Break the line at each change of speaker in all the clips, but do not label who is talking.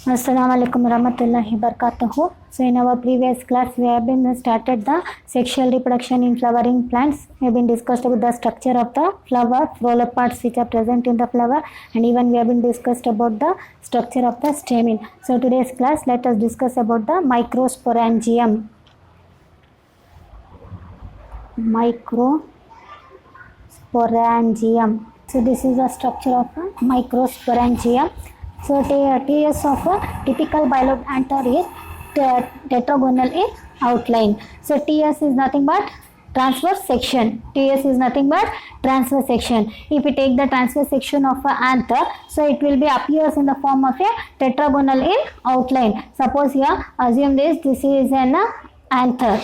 Assalamualaikum warahmatullahi wabarakatuh. So in our previous class we have been started the sexual reproduction in flowering plants. We have been discussed about the structure of the flower, floral parts which are present in the flower, and even we have been discussed about the structure of the stamen. So today's class let us discuss about the microsporangium. Microsporangium. So this is the structure of a microsporangium. So TS of a typical bilobe anther is tetragonal in outline. So TS is nothing but transverse section. TS is nothing but transverse section. If we take the transverse section of an anther, so it will be appears in the form of a tetragonal in outline. Suppose here assume this is an anther.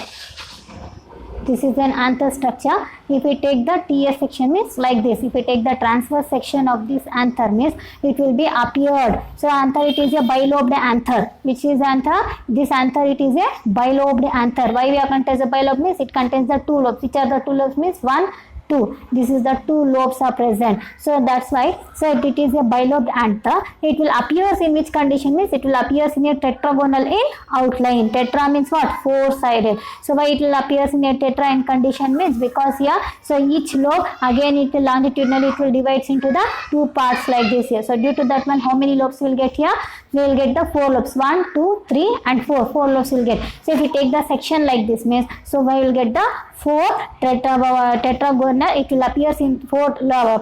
This is an anther structure. If we take the TS section means like this. If we take the transverse section of this anther means it will be appeared. So anther it is a bilobed anther. Which is anther? This anther it is a bilobed anther. Why we are contains a bilobe means it contains the two lobes. Which are the two lobes means 1, 2. This is the two lobes are present. So that's why. So it is a bilobed anther. It will appears in which condition means it will appears in a tetragonal in outline. Tetra means what? 4-sided. So why it will appears in a tetra in condition means because here. So each lobe again it will longitudinally it will divides into the two parts like this here. So due to that one how many lobes will get here? We will get the 4 lobes. 1, 2, 3 and 4. 4 lobes will get. So if we take the section like this means so we will get the 4 tetragonal. It will appears in 4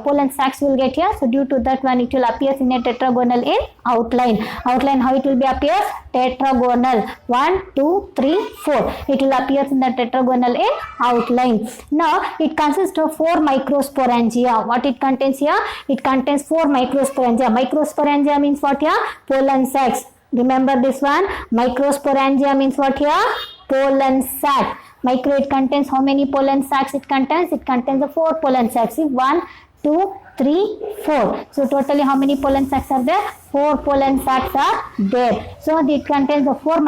pollen sacs will get here. So due to that one it will appears in a tetragonal in outline. Outline how it will be appears? Tetragonal. 1, 2, 3, 4. It will appears in the tetragonal in outline. Now it consists of 4 microsporangia. What it contains here? It contains 4 microsporangia. Microsporangia means what here? Pollen sacs. Remember this one? Microsporangia means what here? Pollen sac. Micro it contains how many pollen sacs it contains? It contains the 4 pollen sacs. See 1, 2, 3, 4. So totally how many pollen sacs are there? 4 pollen sacs are there. So it contains the 4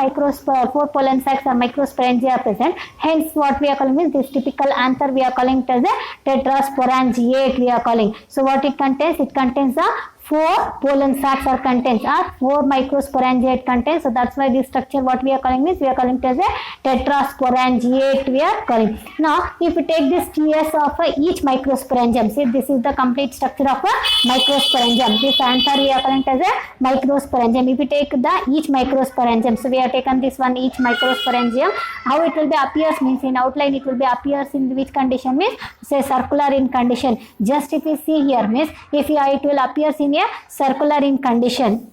pollen sacs or microsporangia are present. Hence what we are calling is this typical anther we are calling it as a tetrasporangiate we are calling. So what it contains? It contains the 4 pollen sacs or contains are 4 microsporangiate contains. So that's why this structure what we are calling is we are calling it as a tetrasporangiate we are calling. Now if we take this TS of each microsporangium, see this is the complete structure of a microsporangium. This anther we are calling it as a microsporangium. If we take the each microsporangium, so we have taken this one each microsporangium. How it will be appears means in outline it will be appears in which condition means say circular in condition. Just if we see here means if it will appears in a circular in condition.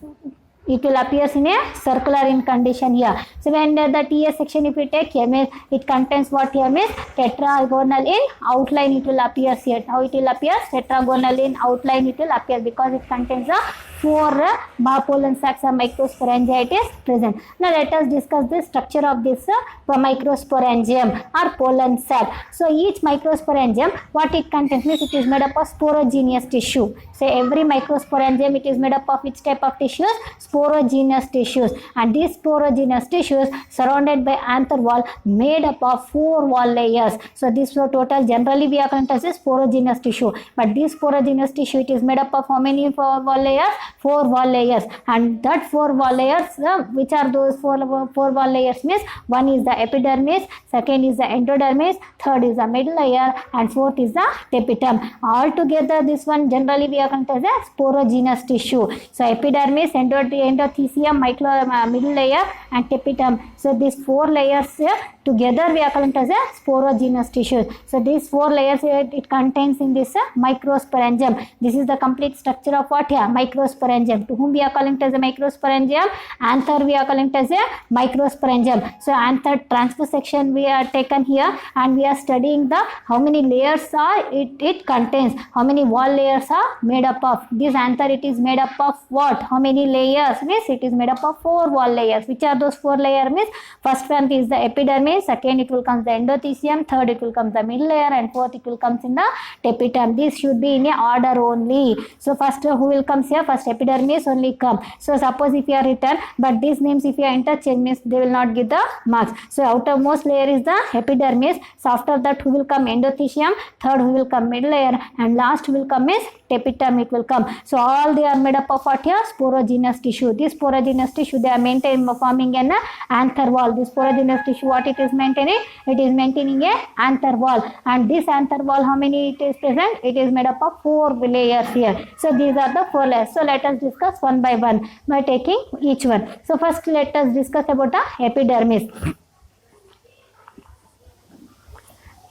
It will appears in a circular in condition here. So when the TS section if we take here means it contains what here means tetragonal in outline it will appear here. How it will appear? Tetragonal in outline it will appear because it contains a 4 pollen sacs or microsporangia it is present. Now let us discuss the structure of this microsporangium or pollen sac. So each microsporangium what it contains means it is made up of sporogenous tissue. So every microsporangium it is made up of which type of tissues? Sporogenous tissues, and these sporogenous tissues surrounded by anther wall made up of 4 wall layers. So this total generally we are calling as a sporogenous tissue, but this sporogenous tissue it is made up of how many wall layers? 4 wall layers, and that 4 wall layers which are those 4 wall layers means one is the epidermis, second is the endodermis, third is the middle layer, and fourth is the tapetum. All together this one generally we are calling as a sporogenous tissue. So epidermis, endothecium, middle layer and tapetum. So these 4 layers together we are calling as a sporogenous tissue. So these 4 layers it contains in this microsporangium. This is the complete structure of what here? Microsporangium. To whom we are calling as a microsporangium? Anther we are calling as a microsporangium. So anther transverse section we are taken here, and we are studying the how many layers are it contains, how many wall layers are made up of. This anther it is made up of what? How many layers? Means it is made up of 4 wall layers. Which are those 4 layers? Means first one is the epidermis, second it will come the endothecium, third it will come the middle layer, and fourth it will comes in the tapetum. This should be in a order only. So first who will comes here? First first epidermis only come. So suppose if you are written, but these names if you are interchange means they will not give the marks. So outermost layer is the epidermis. So after that who will come? Endothelium. Third who will come? Middle layer, and last who will come is tapetum. It will come. So all they are made up of what here? Sporogenous tissue. This sporogenous tissue they are maintaining forming an anther wall. This sporogenous tissue what it is maintaining? It is maintaining a anther wall, and this anther wall how many it is present? It is made up of 4 layers here. So these are the 4 layers. So let us discuss one by one by taking each one. So first let us discuss about the epidermis.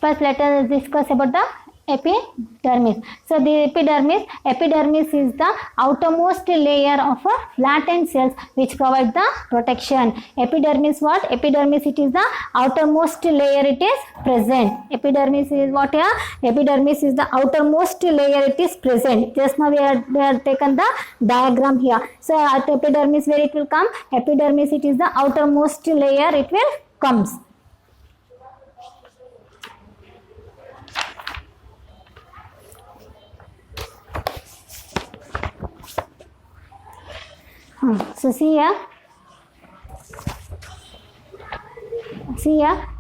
First let us discuss about the epidermis. So the epidermis is the outermost layer of flattened cells which provide the protection. Epidermis what? Epidermis it is the outermost layer it is present. Epidermis is what here? Epidermis is the outermost layer it is present. Just now we have taken the diagram here. So at epidermis where it will come? Epidermis it is the outermost layer it will comes. So see here,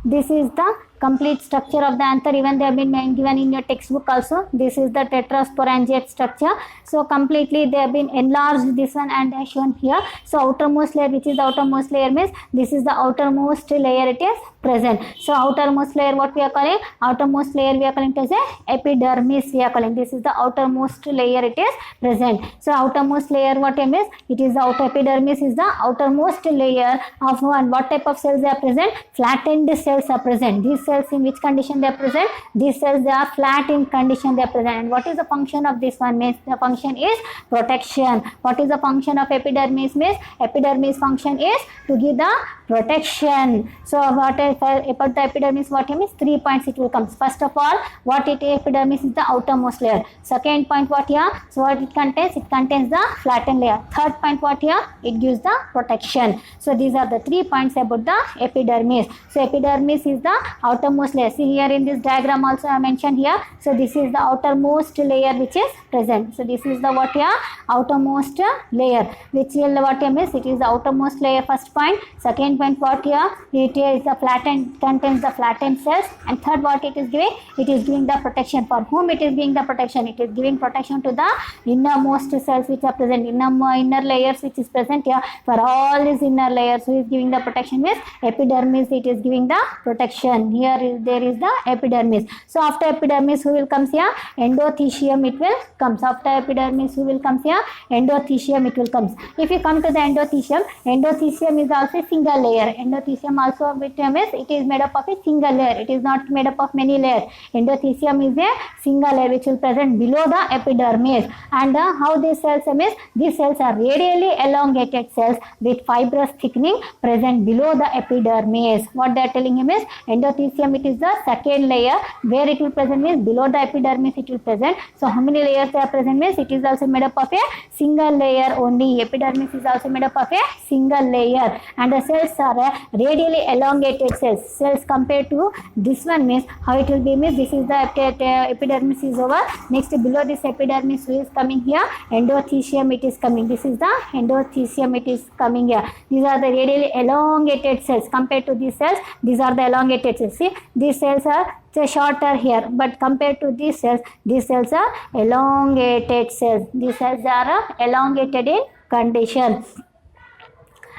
this is the complete structure of the anther. Even they have been given in your textbook also. This is the tetrasporangiate structure. So completely they have been enlarged this one and they are shown here. So outermost layer, which is the outermost layer means this is the outermost layer it is present. So outermost layer what we are calling? Outermost layer we are calling as a epidermis we are calling. This is the outermost layer it is present. So outermost layer what it means? It is the outer epidermis is the outermost layer of one. What type of cells they are present? Flattened cells are present. These cells in which condition they are present? These cells they are flat in condition they are present. And what is the function of this one? Means the function is protection. What is the function of epidermis? Means epidermis function is to give the protection. So what about the epidermis what it means? 3 points it will come. First of all, what it is? Epidermis is the outermost layer. Second point what here? So what it contains? It contains the flattened layer. Third point what here? It gives the protection. So these are the 3 points about the epidermis. So epidermis is the outermost layer. See here in this diagram also I mentioned here. So this is the outermost layer which is present. So this is the what here? Outermost layer which will what means? It is the outermost layer. First point. Second point what here? It is the flattened, contains the flattened cells. And third what it is giving? It is giving the protection. For whom it is giving the protection? It is giving protection to the innermost cells which are present. Inner layers which is present here. For all these inner layers who is giving the protection means epidermis it is giving the protection. Here there is the epidermis. So after epidermis who will comes here? Endothelium it will comes. After epidermis who will comes here? Endothelium it will comes. If you come to the endothelium is also a single layer. Endothelium also which means it is made up of a single layer. It is not made up of many layers. Endothelium is a single layer which will present below the epidermis. And how these cells means? These cells are radially elongated cells with fibrous thickening present below the epidermis. What they are telling him is endothelium it is the second layer where it will present means below the epidermis it will present. So how many layers they are present means it is also made up of a single layer only. Epidermis is also made up of a single layer, and the cells are radially elongated cells. Cells compared to this one means how it will be means this is the epidermis is over. Next below this epidermis who is coming here? Endothelium it is coming. This is the endothelium it is coming here. These are the radially elongated cells. Compared to these cells, these are the elongated cells. See, these cells are shorter here, but compared to these cells are elongated cells. These cells are elongated in condition,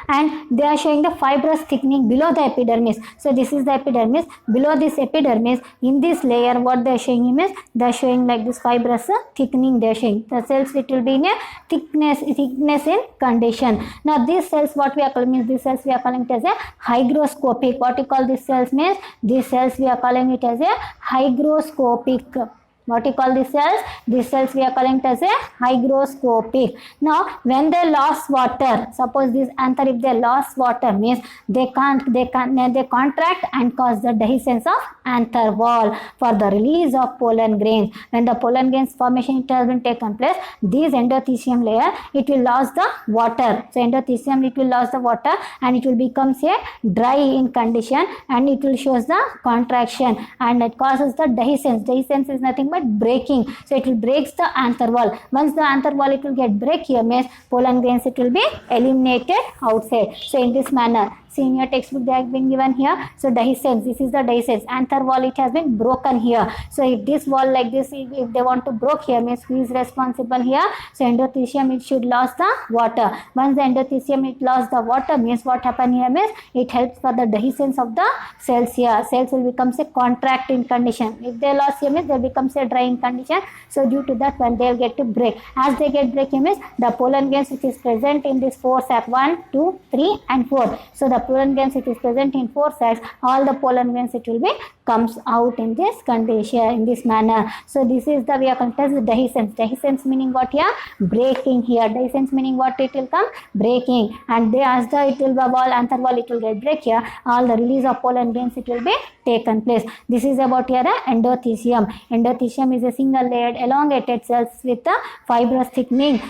and they are showing the fibrous thickening below the epidermis. So this is the epidermis. Below this epidermis, in this layer, what they are showing is they are showing like this fibrous thickening. They are showing the cells it will be in a thickness in condition. Now these cells what we are calling means these cells we are calling it as a hygroscopic. What you call these cells means these cells we are calling it as a hygroscopic. What you call these cells? These cells we are calling it as a hygroscopic. Now, when they lost water, suppose this anther if they lost water means they contract and cause the dehiscence of anther wall for the release of pollen grains. When the pollen grains formation it has been taken place, this endothelium layer it will lose the water. So endothelium it will lose the water and it will become say dry in condition, and it will shows the contraction and it causes the dehiscence. Dehiscence is nothing but by breaking. So it will breaks the anther wall. Once the anther wall it will get break here means pollen grains it will be eliminated outside. So in this manner, see in your textbook they have been given here. So dehiscence, this is the dehiscence. Anther wall it has been broken here. So if this wall like this, if they want to broke here means who is responsible here? So endothelium it should lose the water. Once the endothelium it lost the water means what happen here means it helps for the dehiscence of the cells here. Cells will become a contracting condition. If they lost here means they becomes a drying condition. So due to that when they will get to break. As they get break here means the pollen grains which is present in this 4 sac 1, 2, 3 and 4. So the pollen grains it is present in 4 sacs. All the pollen grains it will be comes out in this condition in this manner. So this is the we are called as dehiscence. Dehiscence meaning what here? Breaking here. Dehiscence meaning what it will come? Breaking. And they as the it will be wall anther wall it will get break here. All the release of pollen grains it will be taken place. This is about here endothelium. Endothelium is a single layered elongated cells with a fibrous thickening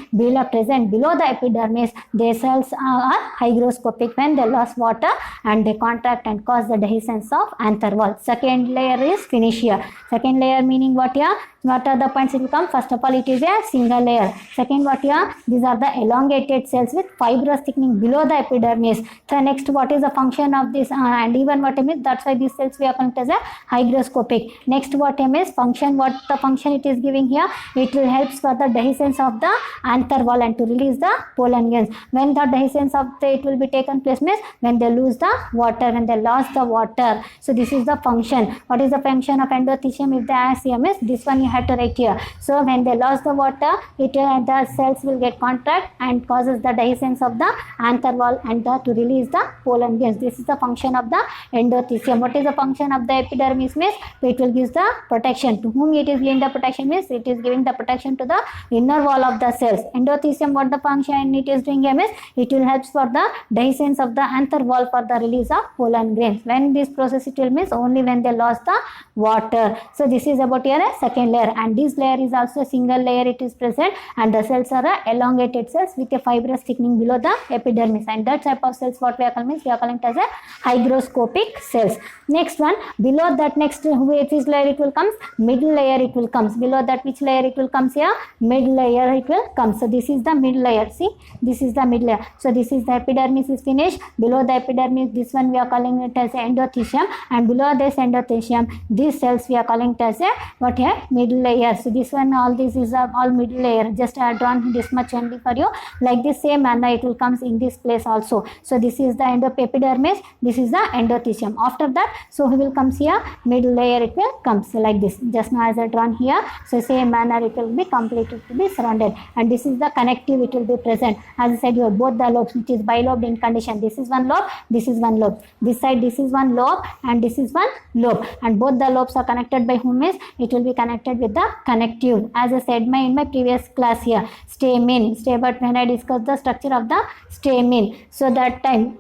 present below the epidermis. Their cells are hygroscopic when they lose water and they contract and cause the dehiscence of anther wall. Second layer is finish here. Second layer meaning what here? What are the points it will come? First of all, it is a single layer. Second, what here? These are the elongated cells with fibrous thickening below the epidermis. So next, what is the function of this? And even what I mean, that's why these cells we are called as a hygroscopic. Next, what I mean is function. What the function it is giving here? It will helps for the dehiscence of the anther wall and to release the pollen grains. When the dehiscence of the it will be taken place means when they lose the water, when they lost the water. So this is the function. What is the function of endothelium? If they ask here means this one you have to write here. So when they lost the water, the cells will get contract and causes the dehiscence of the anther wall and to release the pollen grains. This is the function of the endothelium. What is the function of the epidermis means? It will give the protection. To whom it is giving the protection means it is giving the protection to the inner wall of the cells. Endothelium, what the function it is doing here means it will help for the dehiscence of the anther wall for the release of pollen grains. When this process it will means only when they lost the water. So this is about here a second layer, and this layer is also a single layer it is present, and the cells are elongated cells with a fibrous thickening below the epidermis, and that type of cells what we are calling means we are calling it as a hygroscopic cells. Next one, below that next which layer it will comes? Middle layer it will comes. Below that which layer it will comes here? Mid layer it will come. So this is the mid layer. See, this is the mid layer. So this is the epidermis is finished. Below the epidermis, this one we are calling it as endothelium, and below this endothelium, these cells we are calling it as a what here? Middle layer. So this one, all this is all middle layer. Just I have drawn this much only for you. Like this same manner it will comes in this place also. So this is the epidermis. This is the endothelium. After that, so he will comes here. Middle layer it will comes like this. Just now as I drawn here. So same manner it will be completed to be surrounded. And this is the connective it will be present. As I said, you have both the lobes which is bilobed in condition. This is one lobe. This is one lobe. This side this is one lobe and this is one lobe. And both the lobes are connected by whom is it will be connected with the connective. As I said in my previous class here, stamen. But when I discussed the structure of the stamen, so that time.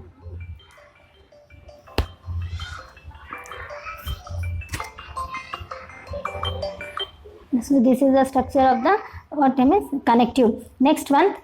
So this is the structure of the what name is connective. Next one.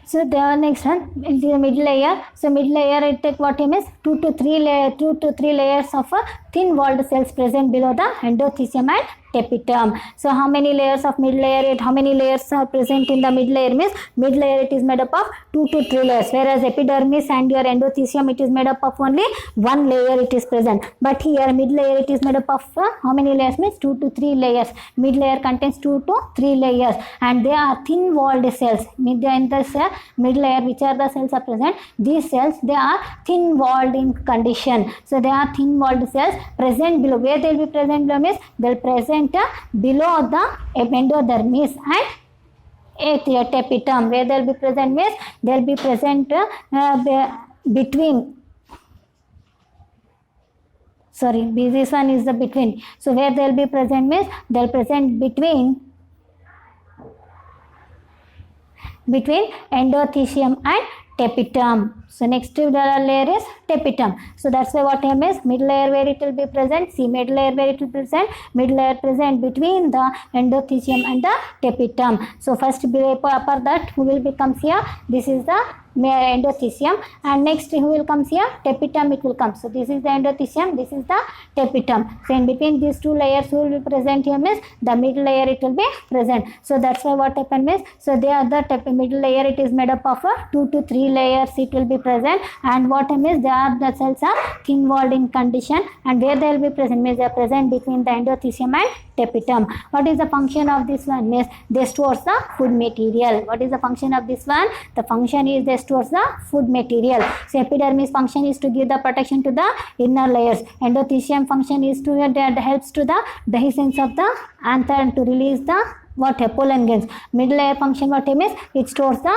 So the next one is the middle layer. So middle layer it take what name is 2 to 3 layers of thin walled cells present below the endothelium and tapetum. So how many layers of mid layer? How many layers are present in the mid layer means mid layer it is made up of 2 to 3 layers, whereas epidermis and your endothelium it is made up of only one layer it is present. But here mid layer it is made up of how many layers means 2 to 3 layers. Mid layer contains 2 to 3 layers, and they are thin walled cells. In this mid layer, which are the cells are present? These cells they are thin walled in condition. So they are thin walled cells present below. Where they will be present below means they will present below the endodermis and tapetum. Where they will be present means they will be present between. Sorry, this one is the between. So where they will be present means they will present between endothelium and tapetum. So next layer is tapetum. So that's why what name is mid layer where it will be present. See, mid layer where it will present. Mid layer present between the endothelium and the tapetum. So first upper that who will becomes here. This is the endothelium. And next who will comes here? Tapetum it will come. So this is the endothelium, this is the tapetum. So in between these two layers who will be present here means the middle layer it will be present. So that's why what happened means, so they are the middle layer, it is made up of 2 to 3 layers it will be present. And what means, they are the cells are thin walled in condition, and where they will be present means they are present between the endothelium and tapetum. What is the function of this one means they stores the food material. What is the function of this one? The function is they stores the food material. So epidermis function is to give the protection to the inner layers. Endothelium function is to that helps to the dehiscence of the anther and to release the pollen grains. Middle layer function what it means, it stores the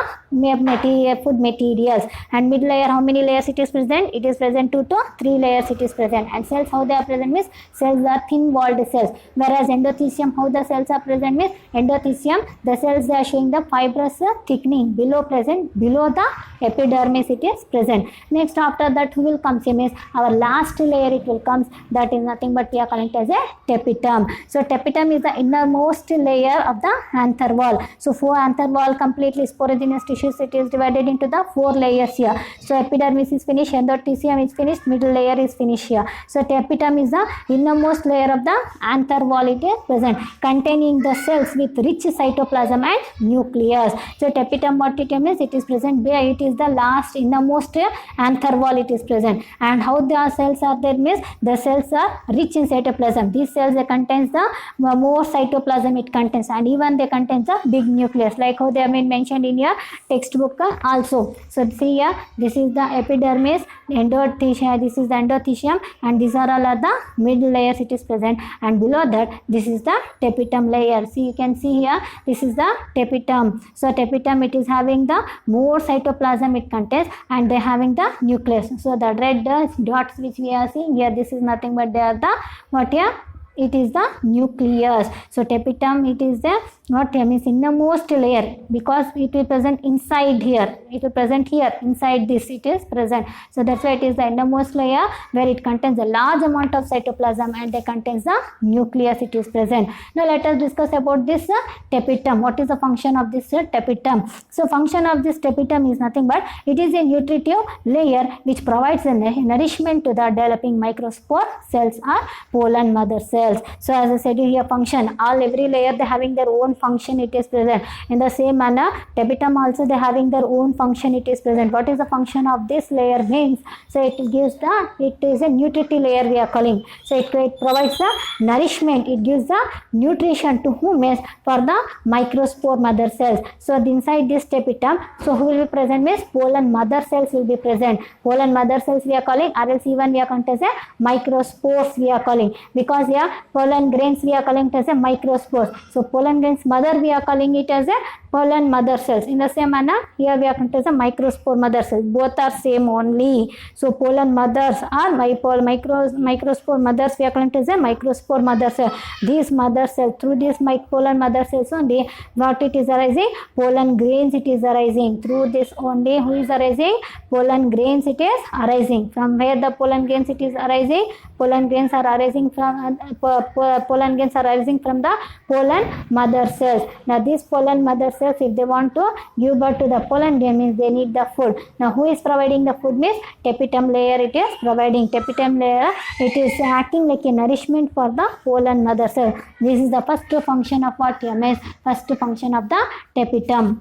food materials. And middle layer, how many layers it is present? It is present 2 to 3 layers it is present. And cells, how they are present means cells are thin walled cells, whereas endothelium, how the cells are present means endothelium, the cells they are showing the fibrous thickening below the epidermis it is present. Next after that who will come means our last layer it will comes, that is nothing but we are calling it as a tapetum. So tapetum is the innermost layer of the anther wall. So for anther wall completely sporogenous tissues, it is divided into the 4 layers here. So epidermis is finished, endothelium is finished, middle layer is finished here. So tapetum is the innermost layer of the anther wall it is present, containing the cells with rich cytoplasm and nucleus. So tapetum what it means, it is present where it is the last innermost anther wall it is present. And how the cells are there means the cells are rich in cytoplasm. These cells they contains the more cytoplasm it contains, and even they contains a big nucleus, like how they have been mentioned in your textbook also. So see here, this is the epidermis, endothelium, this is the endothelium, and these are all the middle layers it is present. And below that this is the tapetum layer. See, you can see here, this is the tapetum. So tapetum it is having the more cytoplasm it contains, and they having the nucleus. So the red dots which we are seeing here, this is nothing but they are the what here, it is the nucleus. So tapetum it is the what means innermost layer, because it will present inside here, it will present here inside this it is present. So that's why it is the innermost layer where it contains a large amount of cytoplasm and it contains the nucleus it is present. Now let us discuss about this tapetum. What is the function of this tapetum? So function of this tapetum is nothing but it is a nutritive layer which provides a nourishment to the developing microspore cells or pollen mother cells. So as I said here, function, every layer they having their own function it is present. In the same manner tapetum also they having their own function it is present. What is the function of this layer means, so it gives the, it is a nutritive layer we are calling. So it provides the nourishment, it gives the nutrition to whom is for the microspore mother cells. So inside this tapetum, so who will be present means pollen mother cells will be present. Pollen mother cells we are calling, or else even we are calling as a microspores we are calling, because here pollen grains we are calling it as a microspores. So pollen grains mother we are calling it as a pollen mother cells. In the same manner here we are calling it as a microspore mother cells. Both are same only. So pollen mothers are microspore mothers we are calling it as a microspore mother cell. These mother cells, through these pollen mother cells only what it is arising, pollen grains it is arising. Through this only who is arising, pollen grains it is arising. From where the pollen grains it is arising, pollen grains are arising from pollen grains are arising from the pollen mother cells. Now these pollen mother cells, if they want to give birth to the pollen grain means they need the food. Now who is providing the food means tapetum layer it is providing. Tapetum layer it is acting like a nourishment for the pollen mother cell. This is the first function of what means first function of the tapetum.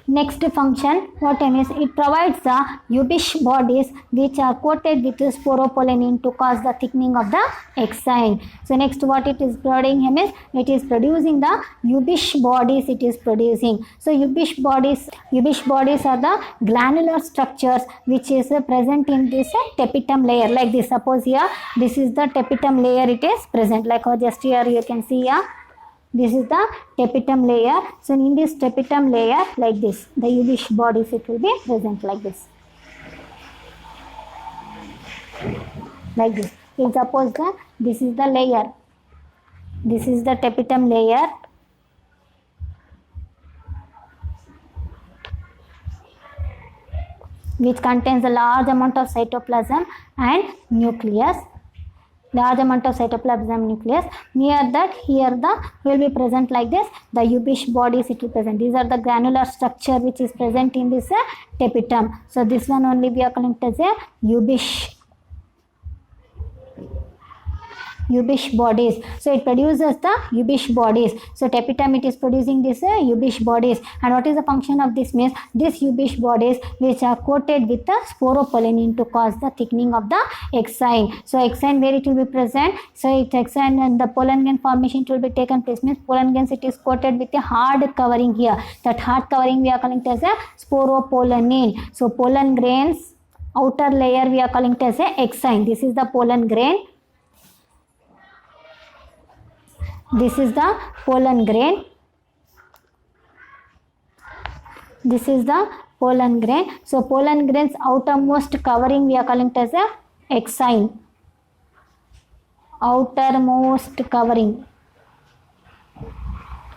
Next function, what means it provides the Ubish bodies which are coated with sporopollenin to cause the thickening of the exine. So next what it is providing means it is producing the Ubish bodies it is producing. So Ubish bodies are the granular structures which is present in this tapetum layer, like this. Suppose here this is the tapetum layer it is present, like just here you can see here. This is the tapetum layer. So in this tapetum layer, like this, the Ubish bodies it will be present like this. Like this. If suppose that this is the layer. This is the tapetum layer. Which contains a large amount of cytoplasm and nucleus. large amount of cytoplasm nucleus. Near that, here the will be present like this, the Ubish bodies it will present. These are the granular structure which is present in this tapetum. So this one only we are calling it as a Ubish bodies. So it produces the Ubish bodies. So tapetum it is producing this Ubish bodies. And what is the function of this means? These Ubish bodies which are coated with the sporopollenin to cause the thickening of the exine. So exine where it will be present? So it exine and the pollen grain formation it will be taken place means pollen grains it is coated with a hard covering here. That hard covering we are calling it as a sporopollenin. So pollen grains outer layer we are calling it as a exine. This is the pollen grain. This is the pollen grain. This is the pollen grain. So pollen grains outermost covering we are calling it as a exine. Outermost covering.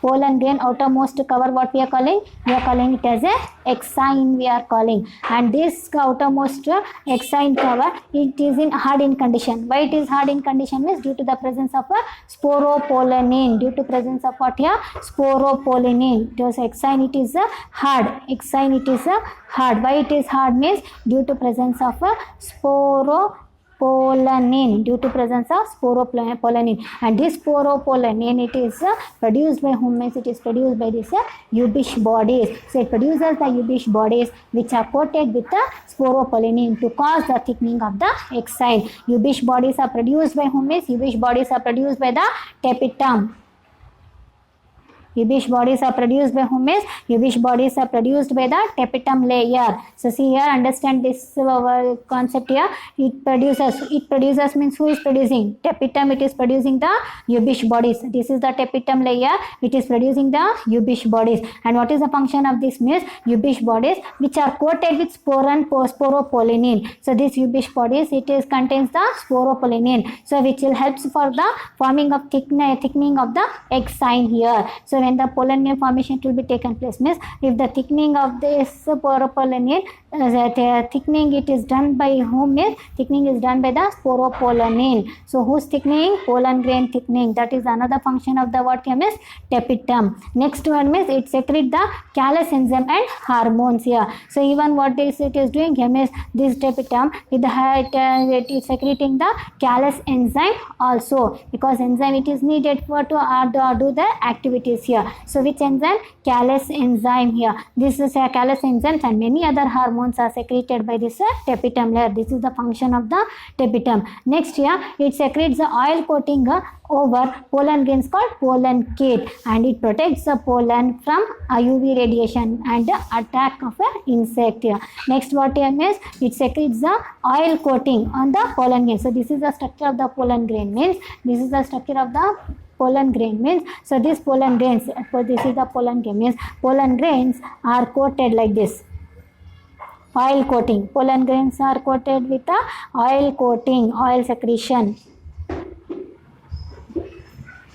Pollen grain outermost cover what we are calling? We are calling it as a exine we are calling. And this outermost exine cover it is in hard in condition. Why it is hard in condition means due to the presence of a sporopollenin. Due to presence of what here? Sporopollenin. Because exine it is a hard. Exine it is a hard. Why it is hard means due to presence of a sporopollenin. Due to presence of sporopollenin, and this sporopollenin it is produced by whom means it is produced by this Ubish bodies. So it produces the Ubish bodies which are coated with the sporopollenin to cause the thickening of the exine. Ubish bodies are produced by whom means Ubish bodies are produced by the tapetum. Ubish bodies are produced by whom is? Ubish bodies are produced by the tapetum layer. So see here, understand this concept here. It produces means who is producing? Tapetum it is producing the Ubish bodies. This is the tapetum layer. It is producing the Ubish bodies. And what is the function of this means? Ubish bodies which are coated with sporopollenin. So this Ubish bodies it is contains the sporopollenin. So which will helps for the forming of thickening of the exine here. So when the pollen grain formation will be taken place means if the thickening of this sporopollenin thickening it is done by whom is? Thickening is done by the sporopollenin. So whose thickening? Pollen grain thickening. That is another function of the what means tapetum. Next one means it secretes the callus enzyme and hormones here. So even what it is doing here means this tapetum it is secreting the callus enzyme also, because enzyme it is needed for to do the activities here. So which enzyme? Callus enzyme here. This is a callus enzymes and many other hormones are secreted by this tapetum layer. This is the function of the tapetum. Next here it secretes the oil coating over pollen grains called pollen kit, and it protects the pollen from UV radiation and the attack of an insect here. Next what here means it secretes the oil coating on the pollen grain. So this is the structure of the pollen grain means this is the structure of the pollen grain means. So these pollen grains, this is the pollen grain means pollen grains are coated like this. Oil coating. Pollen grains are coated with the oil coating, oil secretion.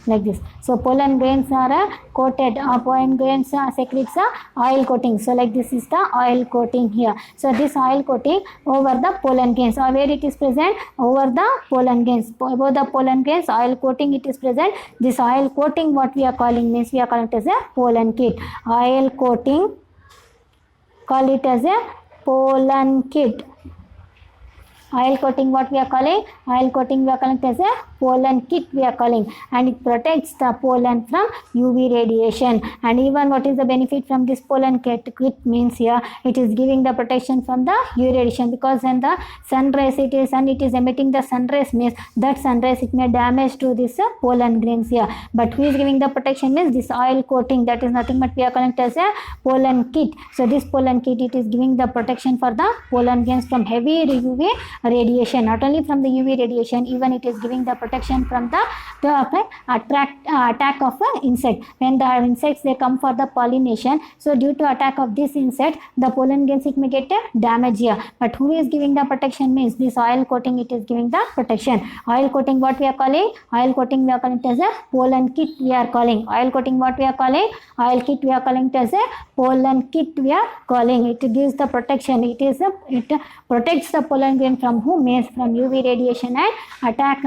Like this. So pollen grains are coated, pollen grains secretes oil coating. So like this is the oil coating here. So this oil coating over the pollen grains, or where it is present? Over the pollen grains. Above the pollen grains oil coating it is present. This oil coating what we are calling means we are calling it as a pollen kit. Oil coating, call it as a pollen kit. Oil coating what we are calling? Oil coating we are calling it as a pollen kit we are calling, and it protects the pollen from UV radiation. And even what is the benefit from this pollen kit means here it is giving the protection from the UV radiation, because when the sun rays it is emitting the sun rays means that sun rays it may damage to this pollen grains here. But who is giving the protection means this oil coating, that is nothing but we are calling it as a pollen kit. So this pollen kit it is giving the protection for the pollen grains from heavy UV radiation. Not only from the UV radiation, even it is giving the protection from the attack of an insect. When the insects they come for the pollination, so due to attack of this insect the pollen grains it may get damage here. But who is giving the protection means this oil coating it is giving the protection. Oil coating what we are calling? Oil coating we are calling it as a pollen kit we are calling. Oil coating what we are calling? Oil kit we are calling it as a pollen kit we are calling. It gives the protection. It protects the pollen grain from from whom? Means from UV radiation and attack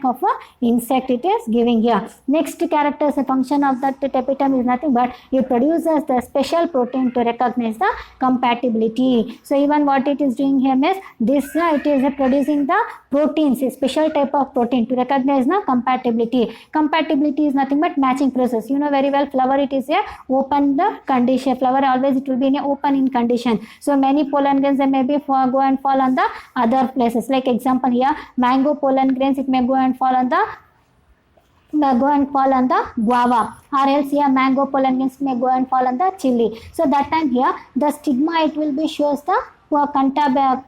of a insect it is giving here. Next character is a function of that tapetum is nothing but it produces the special protein to recognize the compatibility. So even what it is doing here means this it is producing the proteins, a special type of protein to recognize the compatibility. Compatibility is nothing but matching process. You know very well, flower it is a open the condition. Flower always it will be in a open in condition. So many pollen grains they may be go and fall on the other places. Like example here, mango pollen grains it may go and fall on the guava, or else here mango pollen grains may go and fall on the chili. So that time here the stigma it will be shows the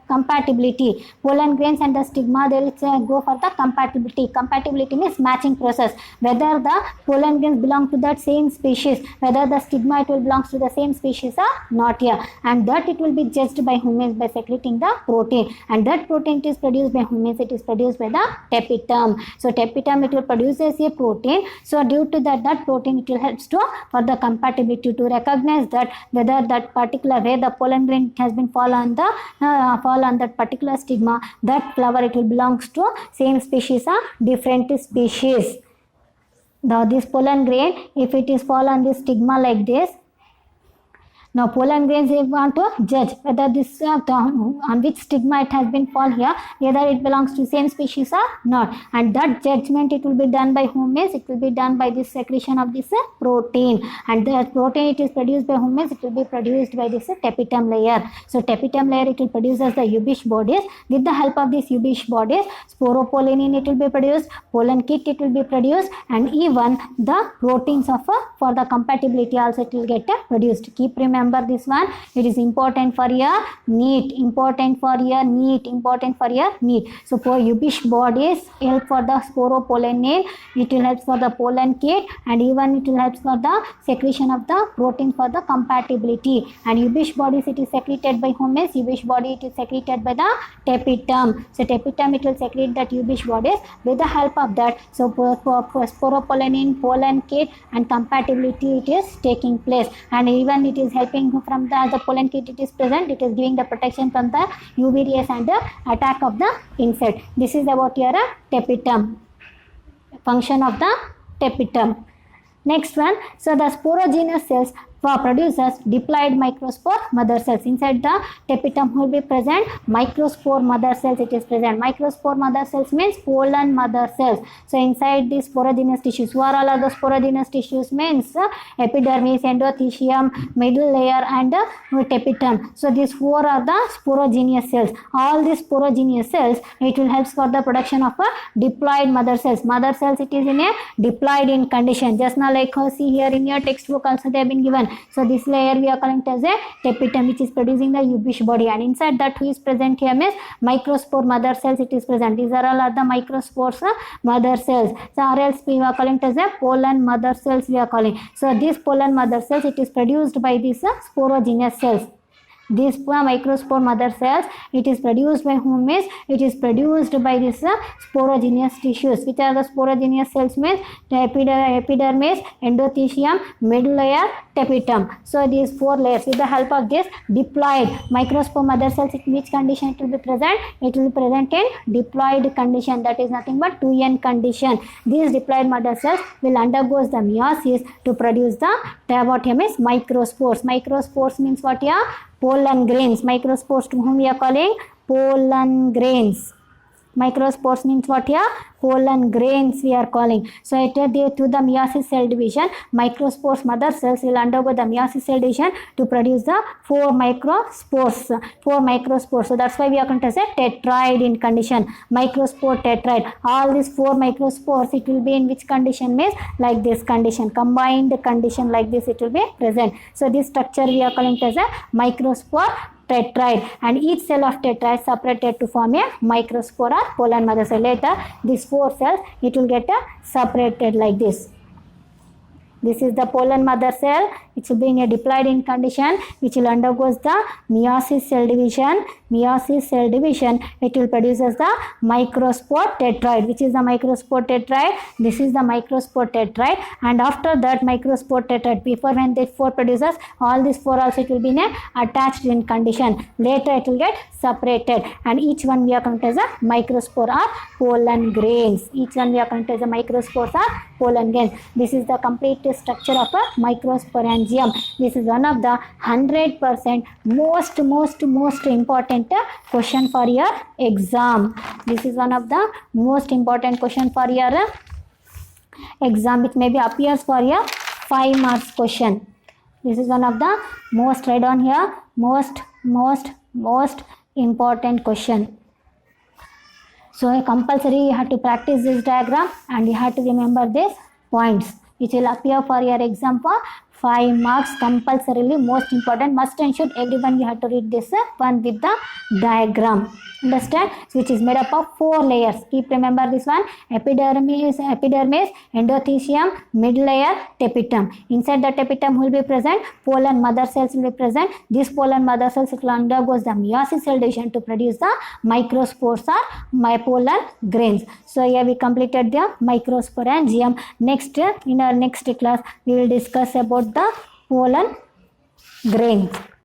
compatibility. Pollen grains and the stigma they will go for the compatibility. Compatibility means matching process, whether the pollen grains belong to that same species, whether the stigma it will belongs to the same species or not here, and that it will be judged by whom? By secreting the protein, and that protein is produced by whom? It is produced by the tapetum. So tapetum it will produces a protein. So due to that protein it will helps to for the compatibility to recognize that whether that particular way the pollen grain has been fall on that particular stigma, that flower it will belongs to same species or different species. Now this pollen grain if it is fall on this stigma like this, now pollen grains they want to judge whether this on which stigma it has been fall here, whether it belongs to same species or not, and that judgment it will be done by whom? It will be done by this secretion of this protein, and the protein it is produced by whom? It will be produced by this tapetum layer. So tapetum layer it will produce as the Ubish bodies. With the help of these Ubish bodies, sporopollenin it will be produced, pollen kit it will be produced, and even the proteins of for the compatibility also it will get produced. Keep remember this one, it is important for your NEET, important for your NEET. So for Ubish bodies help for the sporopollenin, it will help for the pollen kit, and even it will help for the secretion of the protein for the compatibility. And Ubish bodies it is secreted by whom? Ubish body it is secreted by the tapetum. So tapetum it will secrete that Ubish bodies. With the help of that, so for sporopollenin, pollen kit and compatibility it is taking place, and even it is helping from the pollen kit it is present, it is giving the protection from the UV rays and the attack of the insect. This is about your tapetum, function of the tapetum. Next one, so the sporogenous cells produces diploid microspore mother cells. Inside the tapetum will be present microspore mother cells it is present. Microspore mother cells means pollen mother cells. So inside the sporogenous tissues, who are the sporogenous tissues? Means epidermis, endothelium, middle layer and tapetum. So these four are the sporogenous cells. All these sporogenous cells it will help for the production of a diploid mother cells. Mother cells it is in a diploid in condition. Just now like see here in your textbook also they have been given. So this layer we are calling it as a tapetum, which is producing the Ubish body, and inside that who is present here means microspore mother cells it is present. These are all the microspores mother cells. So or else we are calling it as a pollen mother cells we are calling. So these pollen mother cells it is produced by these sporogenous cells. These microspore mother cells it is produced by whom? It is produced by this sporogenous tissues. Which are the sporogenous cells? Means epidermis, endothelium, middle layer, tapetum. So these four layers. With the help of this diploid microspore mother cells, in which condition it will be present? It will be present in diploid condition, that is nothing but 2n condition. These diploid mother cells will undergo the meiosis to produce the what here means microspores. Microspores means what here? Pollen grains. Microspores to whom we are calling? Pollen grains. Microspores means what here? Pollen grains we are calling. So it to the meiosis cell division, microspores mother cells will undergo the meiosis cell division to produce the 4 microspores. So that's why we are going to say tetrad in condition. Microspore tetrad. All these 4 microspores it will be in which condition? Means like this condition, combined condition like this it will be present. So this structure we are calling it as a microspore tetrad, and each cell of tetrad separated to form a microspore or pollen mother cell. Later these 4 cells it will get separated like this. This is the pollen mother cell, which will be in a diploid in condition, which will undergoes the meiosis cell division. Meiosis cell division, it will produces the microspore tetrad. Which is the microspore tetrad? This is the microspore tetrad, and after that microspore tetrad, before when the 4 produces, all these 4 also it will be in a attached in condition. Later it will get separated, and each one we are counted as a microspore or pollen grains. Each one we are counted as a microspores or pollen grains. This is the complete structure of a microsporangium. This is one of the 100% most important question for your exam. This is one of the most important question for your exam, which maybe appears for your 5 marks question. This is one of the most, write down here, most important question. So compulsory you have to practice this diagram, and you have to remember these points, which will appear for your exam for 5 marks compulsorily. Most important, must and should everyone you have to read this one with the diagram. Understand? Which is made up of 4 layers. Keep remember this one: epidermis, endothelium, mid layer, tapetum. Inside the tapetum will be present pollen mother cells will be present. This pollen mother cells will undergoes the meiosis cell division to produce the microspores or pollen grains. So here we completed the microsporangium. Next, in our next class we will discuss about the pollen grains.